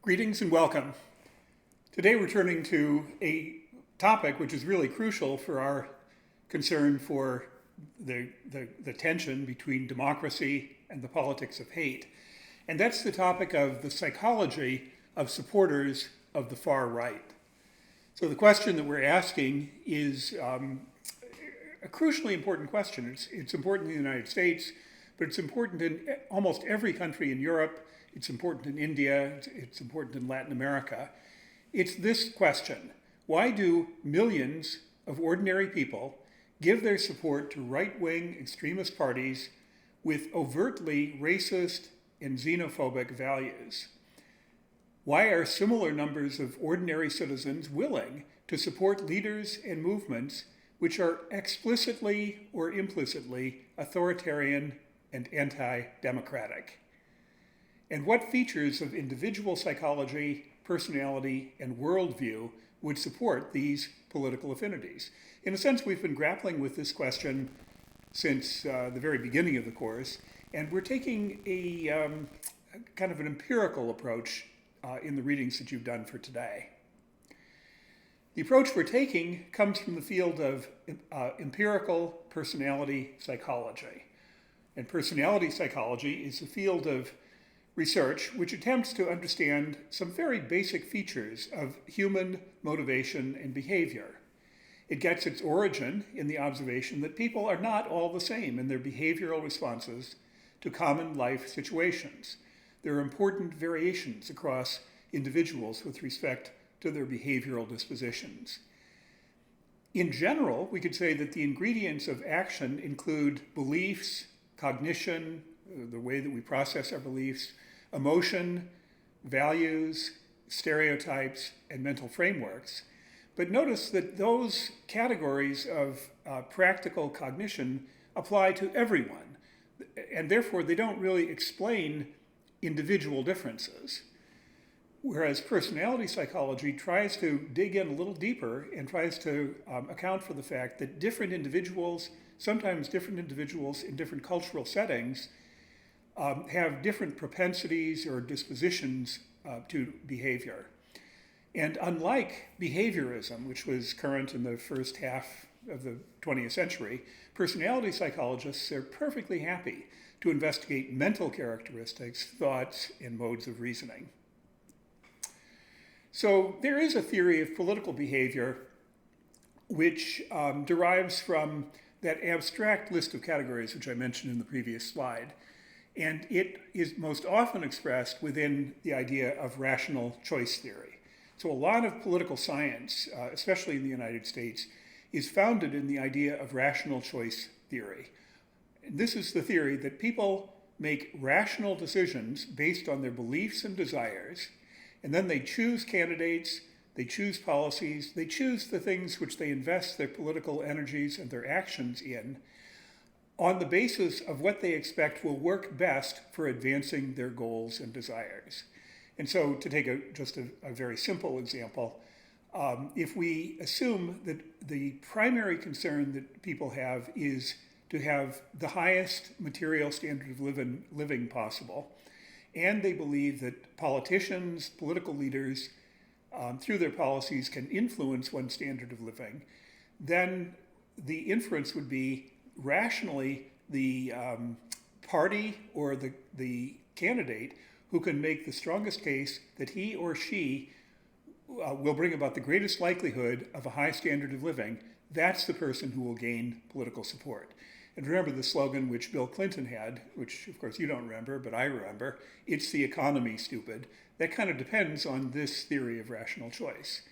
Greetings and welcome. Today we're turning to a topic which is really crucial for our concern for the tension between democracy and the politics of hate. And that's the topic of the psychology of supporters of the far right. So the question that we're asking is a crucially important question. It's important in the United States, but it's important in almost every country in Europe. It's important in India, it's important in Latin America. It's this question: why do millions of ordinary people give their support to right-wing extremist parties with overtly racist and xenophobic values? Why are similar numbers of ordinary citizens willing to support leaders and movements which are explicitly or implicitly authoritarian and anti-democratic? And what features of individual psychology, personality, and worldview would support these political affinities? In a sense, we've been grappling with this question since the very beginning of the course, and we're taking a kind of an empirical approach in the readings that you've done for today. The approach we're taking comes from the field of empirical personality psychology. And personality psychology is a field of research which attempts to understand some very basic features of human motivation and behavior. It gets its origin in the observation that people are not all the same in their behavioral responses to common life situations. There are important variations across individuals with respect to their behavioral dispositions. In general, we could say that the ingredients of action include beliefs, cognition, the way that we process our beliefs, emotion, values, stereotypes, and mental frameworks. But notice that those categories of practical cognition apply to everyone, and therefore they don't really explain individual differences. Whereas personality psychology tries to dig in a little deeper and tries to account for the fact that different individuals, sometimes different individuals in different cultural settings, have different propensities or dispositions to behavior. And unlike behaviorism, which was current in the first half of the 20th century, personality psychologists are perfectly happy to investigate mental characteristics, thoughts, and modes of reasoning. So there is a theory of political behavior which derives from that abstract list of categories which I mentioned in the previous slide. And it is most often expressed within the idea of rational choice theory. So a lot of political science, especially in the United States, is founded in the idea of rational choice theory. And this is the theory that people make rational decisions based on their beliefs and desires, and then they choose candidates, they choose policies, they choose the things which they invest their political energies and their actions in, on the basis of what they expect will work best for advancing their goals and desires. And so to take just a very simple example, if we assume that the primary concern that people have is to have the highest material standard of living possible, and they believe that politicians, political leaders, through their policies can influence one's standard of living, then the inference would be rationally the party or the candidate who can make the strongest case that he or she will bring about the greatest likelihood of a high standard of living, that's the person who will gain political support. And remember the slogan which Bill Clinton had, which of course you don't remember, but I remember, "It's the economy, stupid." That kind of depends on this theory of rational choice.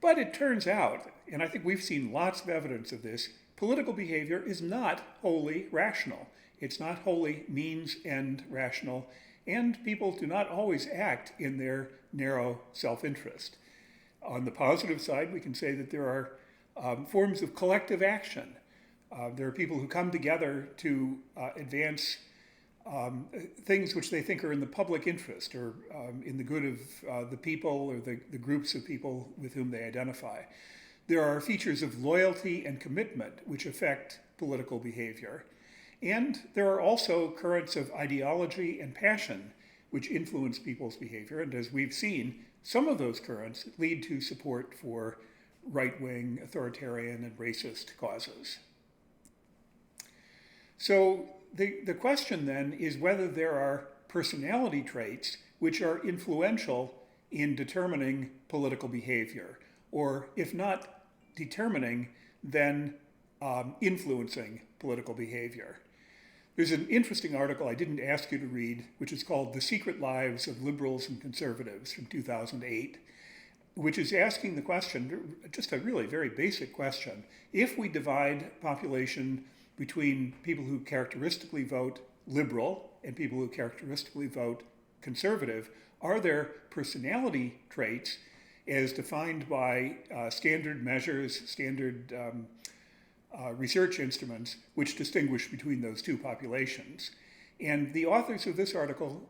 But it turns out, and I think we've seen lots of evidence of this, political behavior is not wholly rational. It's not wholly means-end rational, and people do not always act in their narrow self-interest. On the positive side, we can say that there are forms of collective action. There are people who come together to advance things which they think are in the public interest or in the good of the people or the groups of people with whom they identify. There are features of loyalty and commitment which affect political behavior. And there are also currents of ideology and passion which influence people's behavior. And as we've seen, some of those currents lead to support for right-wing, authoritarian, and racist causes. So the question then is whether there are personality traits which are influential in determining political behavior, or if not determining, then influencing political behavior. There's an interesting article I didn't ask you to read, which is called The Secret Lives of Liberals and Conservatives from 2008, which is asking the question, just a really very basic question, if we divide population between people who characteristically vote liberal and people who characteristically vote conservative, are there personality traits as defined by standard measures, standard research instruments, which distinguish between those two populations? And the authors of this article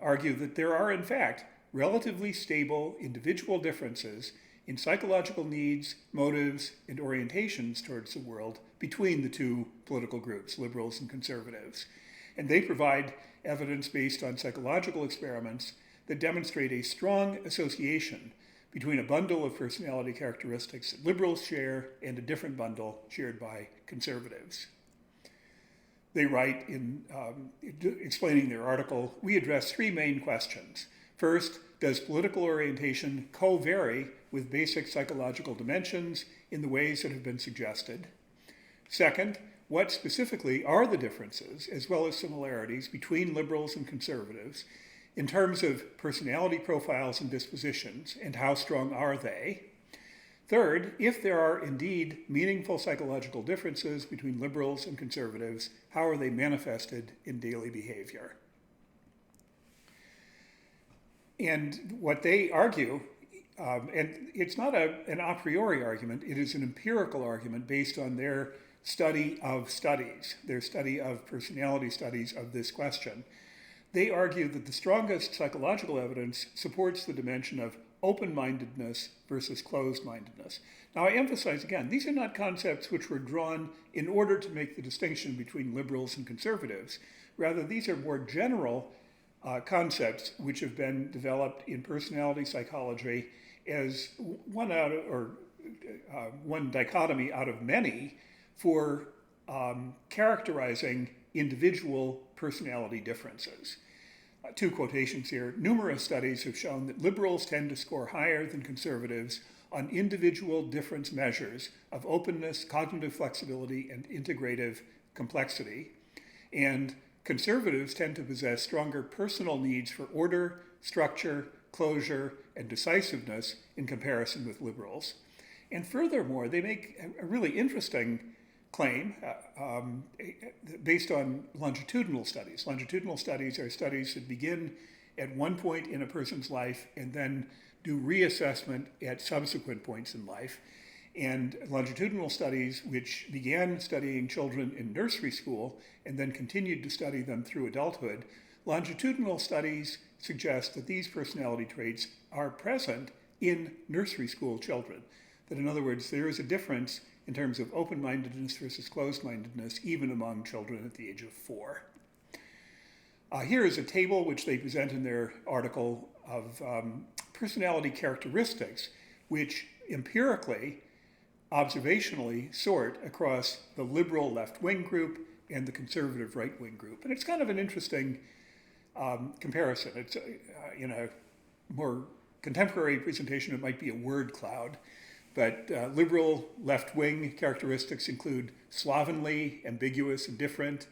argue that there are, in fact, relatively stable individual differences in psychological needs, motives, and orientations towards the world between the two political groups, liberals and conservatives. And they provide evidence based on psychological experiments that demonstrate a strong association between a bundle of personality characteristics that liberals share and a different bundle shared by conservatives. They write in explaining their article, we address three main questions. First, does political orientation co-vary with basic psychological dimensions in the ways that have been suggested? Second, what specifically are the differences as well as similarities between liberals and conservatives in terms of personality profiles and dispositions, and how strong are they? Third, if there are indeed meaningful psychological differences between liberals and conservatives, how are they manifested in daily behavior? And what they argue, and it's not an a priori argument, it is an empirical argument based on their study of studies, their study of personality studies of this question. They argue that the strongest psychological evidence supports the dimension of open-mindedness versus closed-mindedness. Now, I emphasize again, these are not concepts which were drawn in order to make the distinction between liberals and conservatives. Rather, these are more general concepts which have been developed in personality psychology as one dichotomy out of many for characterizing individual personality differences. Two quotations here. Numerous studies have shown that liberals tend to score higher than conservatives on individual difference measures of openness, cognitive flexibility, and integrative complexity. And conservatives tend to possess stronger personal needs for order, structure, closure, and decisiveness in comparison with liberals. And furthermore, they make a really interesting claim based on longitudinal studies. Longitudinal studies are studies that begin at one point in a person's life and then do reassessment at subsequent points in life. And longitudinal studies, which began studying children in nursery school and then continued to study them through adulthood, longitudinal studies suggest that these personality traits are present in nursery school children. That in other words, there is a difference in terms of open-mindedness versus closed-mindedness, even among children at the age of 4. Here is a table which they present in their article of personality characteristics, which empirically, observationally sort across the liberal left-wing group and the conservative right-wing group. And it's kind of an interesting comparison. It's in a more contemporary presentation, it might be a word cloud. But liberal left-wing characteristics include slovenly, ambiguous, indifferent,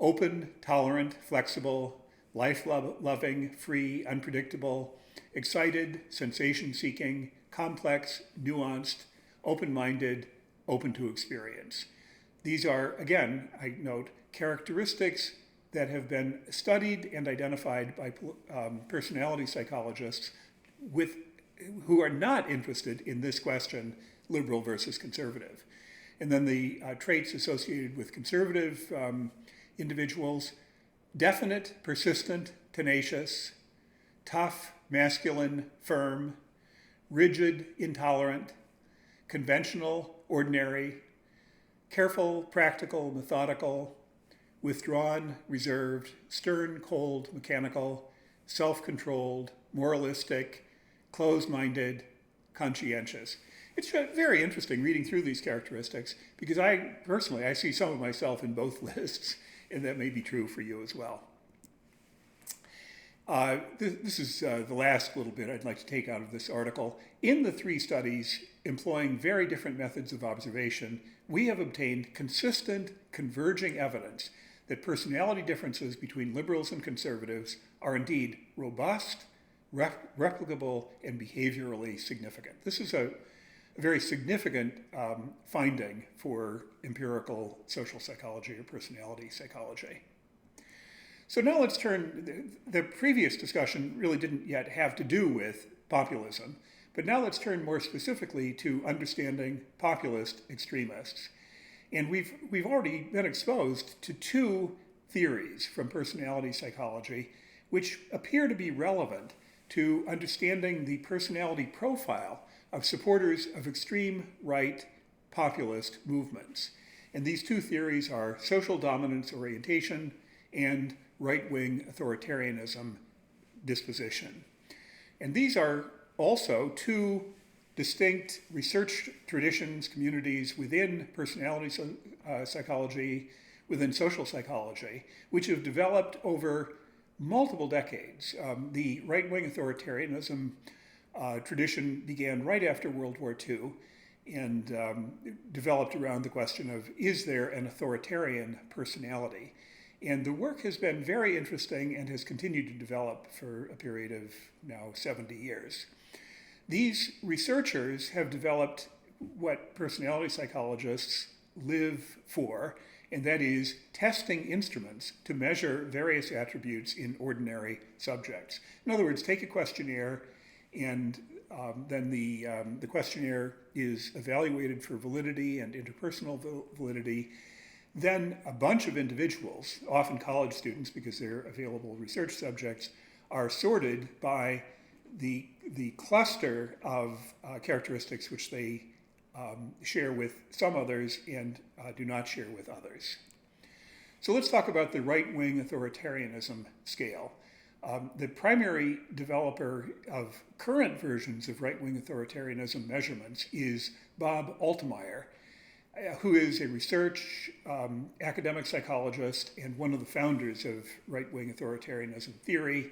open, tolerant, flexible, life-loving, free, unpredictable, excited, sensation-seeking, complex, nuanced, open-minded, open to experience. These are, again, I note, characteristics that have been studied and identified by personality psychologists who are not interested in this question, liberal versus conservative. And then the traits associated with conservative individuals: definite, persistent, tenacious, tough, masculine, firm, rigid, intolerant, conventional, ordinary, careful, practical, methodical, withdrawn, reserved, stern, cold, mechanical, self-controlled, moralistic, closed-minded, conscientious. It's very interesting reading through these characteristics because I see some of myself in both lists, and that may be true for you as well. This is the last little bit I'd like to take out of this article. In the 3 studies employing very different methods of observation, we have obtained consistent, converging evidence that personality differences between liberals and conservatives are indeed robust, replicable, and behaviorally significant. This is a very significant finding for empirical social psychology or personality psychology. So now let's turn, the previous discussion really didn't yet have to do with populism, but now let's turn more specifically to understanding populist extremists. And we've already been exposed to 2 theories from personality psychology which appear to be relevant to understanding the personality profile of supporters of extreme right populist movements. And these 2 theories are social dominance orientation and right-wing authoritarianism disposition. And these are also 2 distinct research traditions, communities within personality psychology, within social psychology, which have developed over multiple decades. The right-wing authoritarianism tradition began right after World War II and developed around the question of, is there an authoritarian personality? And the work has been very interesting and has continued to develop for a period of now 70 years. These researchers have developed what personality psychologists live for, and that is testing instruments to measure various attributes in ordinary subjects. In other words, take a questionnaire and then the questionnaire is evaluated for validity and interpersonal validity. Then a bunch of individuals, often college students because they're available research subjects, are sorted by the cluster of characteristics which they share with some others and do not share with others. So let's talk about the right-wing authoritarianism scale. The primary developer of current versions of right-wing authoritarianism measurements is Bob Altemeyer, who is a research academic psychologist and one of the founders of right-wing authoritarianism theory.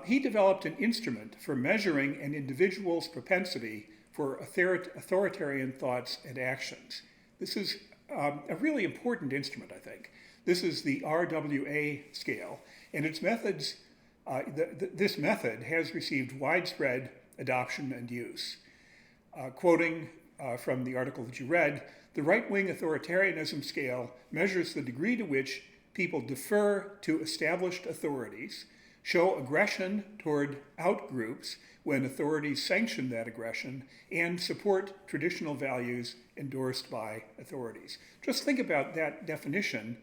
He developed an instrument for measuring an individual's propensity for authoritarian thoughts and actions. This is a really important instrument, I think. This is the RWA scale, and its methods, this method has received widespread adoption and use. Quoting from the article that you read, the right-wing authoritarianism scale measures the degree to which people defer to established authorities, show aggression toward outgroups when authorities sanction that aggression, and support traditional values endorsed by authorities. Just think about that definition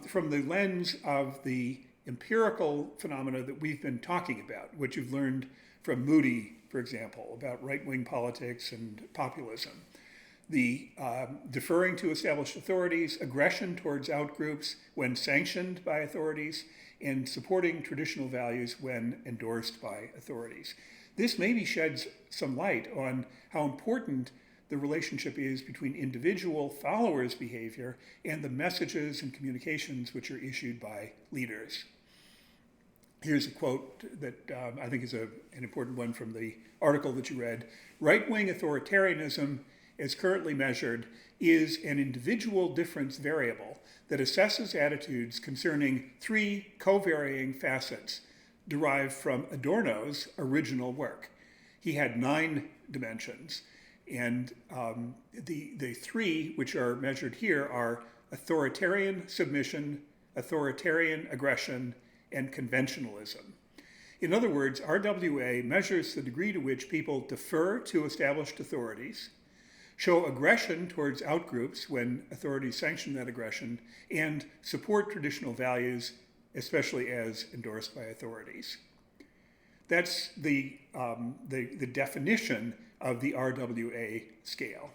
from the lens of the empirical phenomena that we've been talking about, which you've learned from Moody, for example, about right-wing politics and populism. The deferring to established authorities, aggression towards outgroups when sanctioned by authorities, and supporting traditional values when endorsed by authorities. This maybe sheds some light on how important the relationship is between individual followers' behavior and the messages and communications which are issued by leaders. Here's a quote that I think is an important one from the article that you read. Right-wing authoritarianism, as currently measured, is an individual difference variable that assesses attitudes concerning 3 co-varying facets derived from Adorno's original work. He had 9 dimensions, and the 3 which are measured here are authoritarian submission, authoritarian aggression, and conventionalism. In other words, RWA measures the degree to which people defer to established authorities, show aggression towards outgroups when authorities sanction that aggression, and support traditional values, especially as endorsed by authorities. That's the definition of the RWA scale.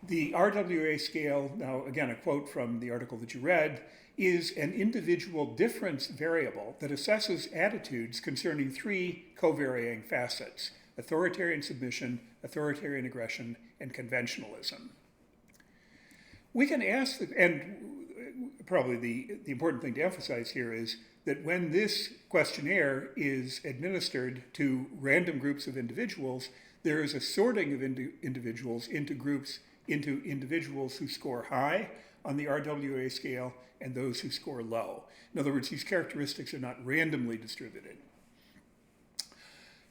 The RWA scale, now again a quote from the article that you read, is an individual difference variable that assesses attitudes concerning three covariating facets: authoritarian submission, authoritarian aggression, and conventionalism. We can ask, and probably the important thing to emphasize here is that when this questionnaire is administered to random groups of individuals, there is a sorting of individuals into groups, into individuals who score high on the RWA scale and those who score low. In other words, these characteristics are not randomly distributed.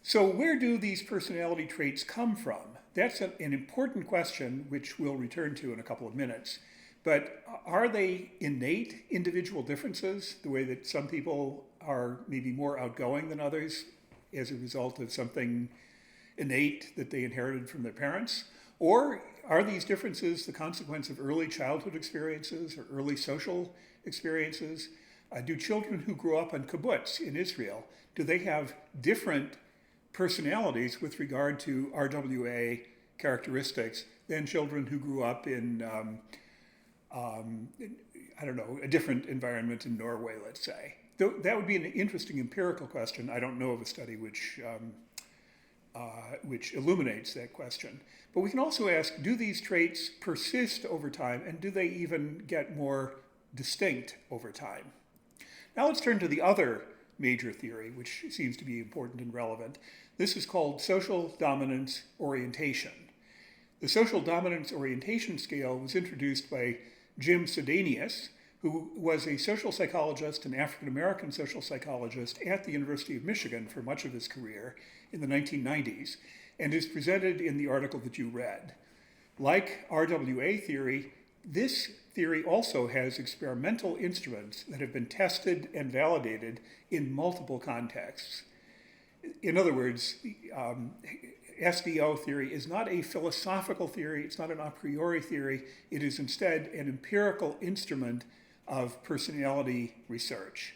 So where do these personality traits come from? That's an important question, which we'll return to in a couple of minutes. But are they innate individual differences, the way that some people are maybe more outgoing than others as a result of something innate that they inherited from their parents? Or are these differences the consequence of early childhood experiences or early social experiences? Do children who grew up in kibbutz in Israel, do they have different personalities with regard to RWA characteristics than children who grew up in, I don't know, a different environment in Norway, let's say? That would be an interesting empirical question. I don't know of a study which illuminates that question. But we can also ask, do these traits persist over time, and do they even get more distinct over time? Now let's turn to the other major theory, which seems to be important and relevant. This is called social dominance orientation. The social dominance orientation scale was introduced by Jim Sedanius, who was a social psychologist, an African-American social psychologist at the University of Michigan for much of his career in the 1990s, and is presented in the article that you read. Like RWA theory, this theory also has experimental instruments that have been tested and validated in multiple contexts. In other words, SDO theory is not a philosophical theory, it's not an a priori theory, it is instead an empirical instrument of personality research.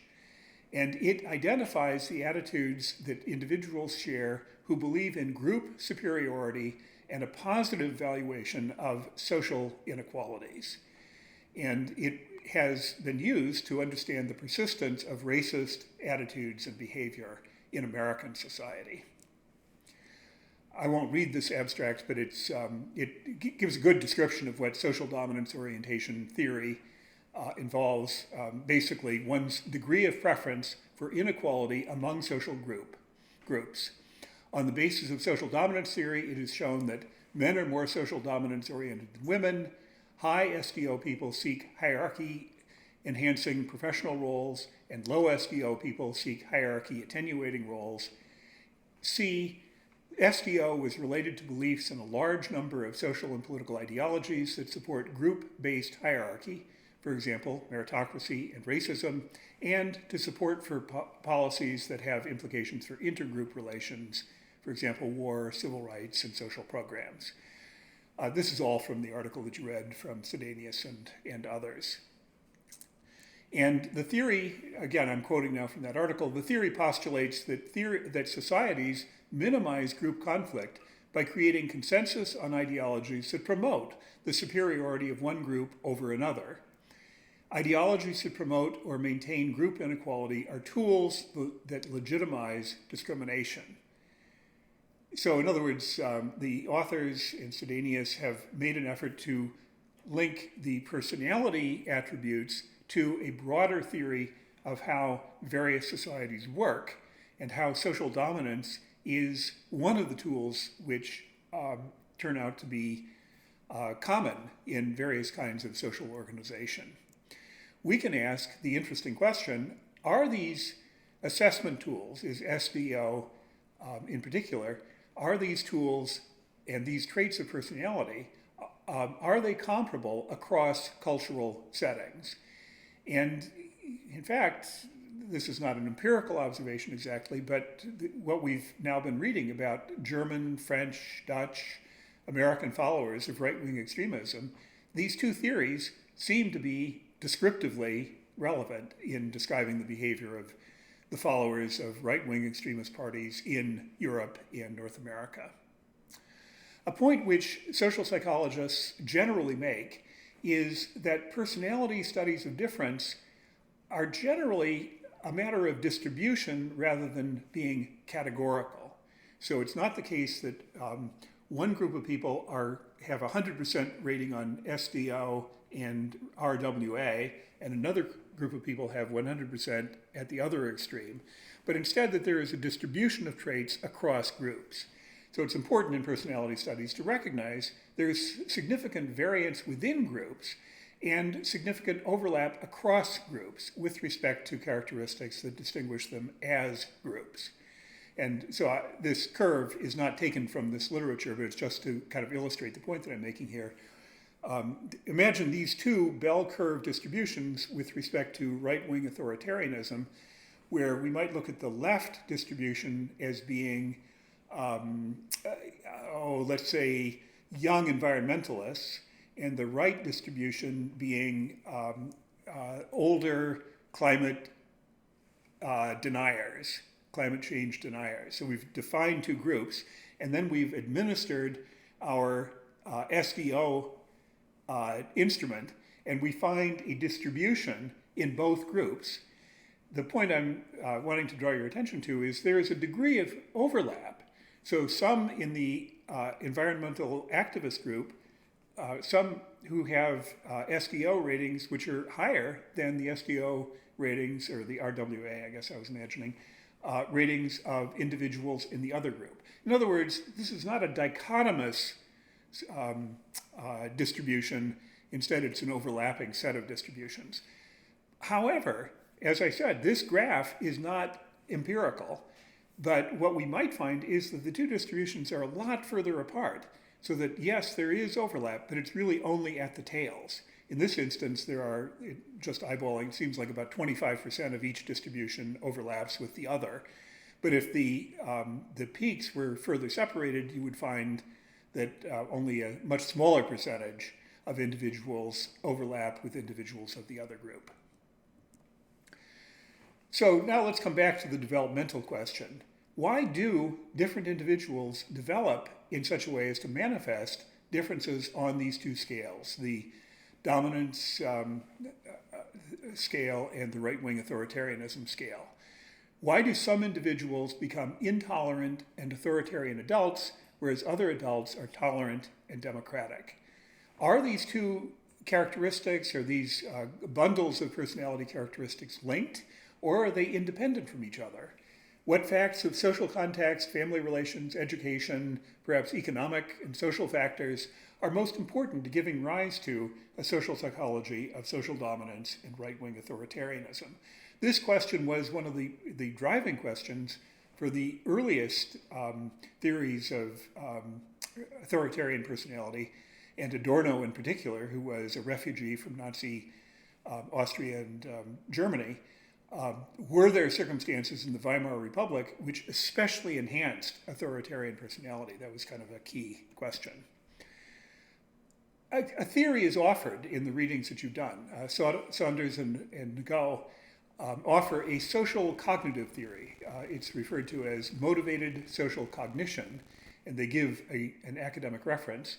And it identifies the attitudes that individuals share who believe in group superiority and a positive valuation of social inequalities. And it has been used to understand the persistence of racist attitudes and behavior in American society. I won't read this abstract, but it gives a good description of what social dominance orientation theory involves. Basically, one's degree of preference for inequality among social groups. On the basis of social dominance theory, it is shown that men are more social dominance oriented than women. High SDO people seek hierarchy enhancing professional roles, and low SDO people seek hierarchy attenuating roles. C, SDO is related to beliefs in a large number of social and political ideologies that support group-based hierarchy, for example, meritocracy and racism, and to support for policies that have implications for intergroup relations, for example, war, civil rights, and social programs. This is all from the article that you read from Sedanius and others. And the theory, again, I'm quoting now from that article, the theory postulates that societies minimize group conflict by creating consensus on ideologies that promote the superiority of one group over another. Ideologies that promote or maintain group inequality are tools that legitimize discrimination. So in other words, the authors in Sedanius have made an effort to link the personality attributes to a broader theory of how various societies work and how social dominance is one of the tools which turn out to be common in various kinds of social organization. We can ask the interesting question, are these assessment tools, is SDO in particular, are these tools and these traits of personality, are they comparable across cultural settings? And in fact, this is not an empirical observation exactly, but what we've now been reading about German, French, Dutch, American followers of right-wing extremism, these two theories seem to be descriptively relevant in describing the behavior of the followers of right-wing extremist parties in Europe and North America. A point which social psychologists generally make is that personality studies of difference are generally a matter of distribution rather than being categorical. So it's not the case that one group of people have a 100% rating on SDO and RWA, and another group of people have 100% at the other extreme, but instead that there is a distribution of traits across groups. So it's important in personality studies to recognize there's significant variance within groups and significant overlap across groups with respect to characteristics that distinguish them as groups. And so this curve is not taken from this literature, but it's just to kind of illustrate the point that I'm making here. Imagine these two bell curve distributions with respect to right-wing authoritarianism, where we might look at the left distribution as being, let's say, young environmentalists, and the right distribution being older climate deniers, climate change deniers. So we've defined two groups, and then we've administered our SDO instrument, and we find a distribution in both groups. The point I'm wanting to draw your attention to is there is a degree of overlap. So some in the environmental activist group, some who have SDO ratings which are higher than the SDO ratings, or the RWA, I guess I was imagining, ratings of individuals in the other group. In other words, this is not a dichotomous distribution. Instead, it's an overlapping set of distributions. However, as I said, this graph is not empirical, but what we might find is that the two distributions are a lot further apart, so that yes, there is overlap, but it's really only at the tails. In this instance, there are, just eyeballing, it seems like about 25% of each distribution overlaps with the other. But if the peaks were further separated, you would find that only a much smaller percentage of individuals overlap with individuals of the other group. So now let's come back to the developmental question. Why do different individuals develop in such a way as to manifest differences on these two scales, the dominance scale and the right-wing authoritarianism scale? Why do some individuals become intolerant and authoritarian adults, whereas other adults are tolerant and democratic? Are these two characteristics, or these bundles of personality characteristics, linked, or are they independent from each other? What facts of social context, family relations, education, perhaps economic and social factors are most important to giving rise to a social psychology of social dominance and right-wing authoritarianism? This question was one of the driving questions for the earliest theories of authoritarian personality, and Adorno in particular, who was a refugee from Nazi Austria and Germany. Were there circumstances in the Weimar Republic which especially enhanced authoritarian personality? That was kind of a key question. A theory is offered in the readings that you've done. Saunders and Nagel offer a social cognitive theory. It's referred to as motivated social cognition, and they give an academic reference.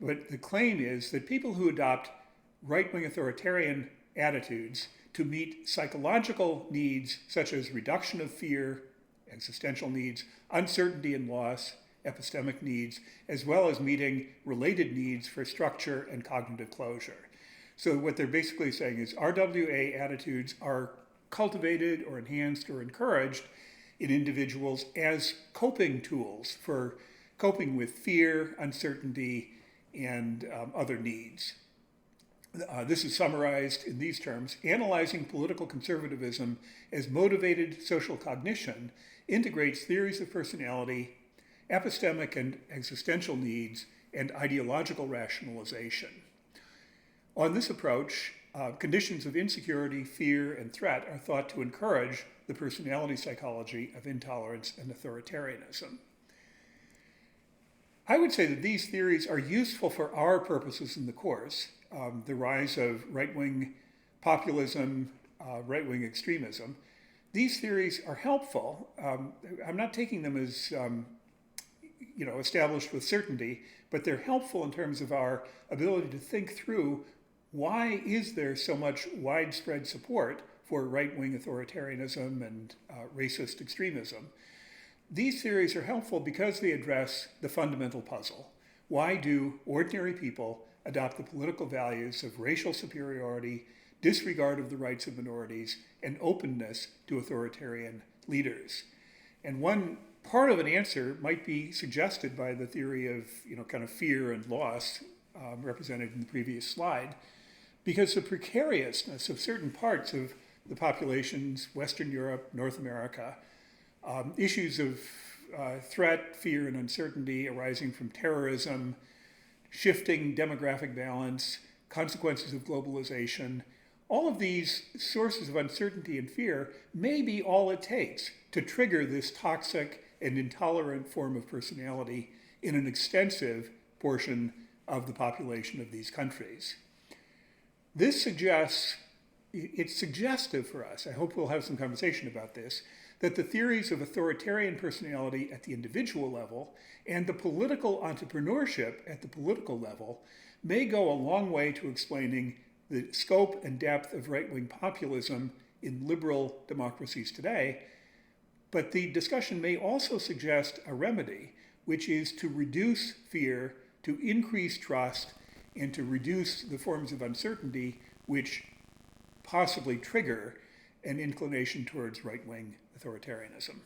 But the claim is that people who adopt right-wing authoritarian attitudes to meet psychological needs such as reduction of fear, existential needs, uncertainty and loss, epistemic needs, as well as meeting related needs for structure and cognitive closure. So what they're basically saying is RWA attitudes are cultivated or enhanced or encouraged in individuals as coping tools for coping with fear, uncertainty, and other needs. This is summarized in these terms: analyzing political conservatism as motivated social cognition integrates theories of personality, epistemic and existential needs, and ideological rationalization. On this approach, conditions of insecurity, fear, and threat are thought to encourage the personality psychology of intolerance and authoritarianism. I would say that these theories are useful for our purposes in the course. The rise of right-wing populism, right-wing extremism. These theories are helpful. I'm not taking them as established with certainty, but they're helpful in terms of our ability to think through why is there so much widespread support for right-wing authoritarianism and racist extremism. These theories are helpful because they address the fundamental puzzle. Why do ordinary people adopt the political values of racial superiority, disregard of the rights of minorities, and openness to authoritarian leaders? And one part of an answer might be suggested by the theory of, kind of fear and loss represented in the previous slide, because the precariousness of certain parts of the populations, Western Europe, North America, issues of threat, fear, and uncertainty arising from terrorism, shifting demographic balance, consequences of globalization, all of these sources of uncertainty and fear may be all it takes to trigger this toxic and intolerant form of personality in an extensive portion of the population of these countries. This suggests, it's suggestive for us, I hope we'll have some conversation about this, that the theories of authoritarian personality at the individual level and the political entrepreneurship at the political level may go a long way to explaining the scope and depth of right-wing populism in liberal democracies today. But the discussion may also suggest a remedy, which is to reduce fear, to increase trust, and to reduce the forms of uncertainty which possibly trigger an inclination towards right-wing authoritarianism.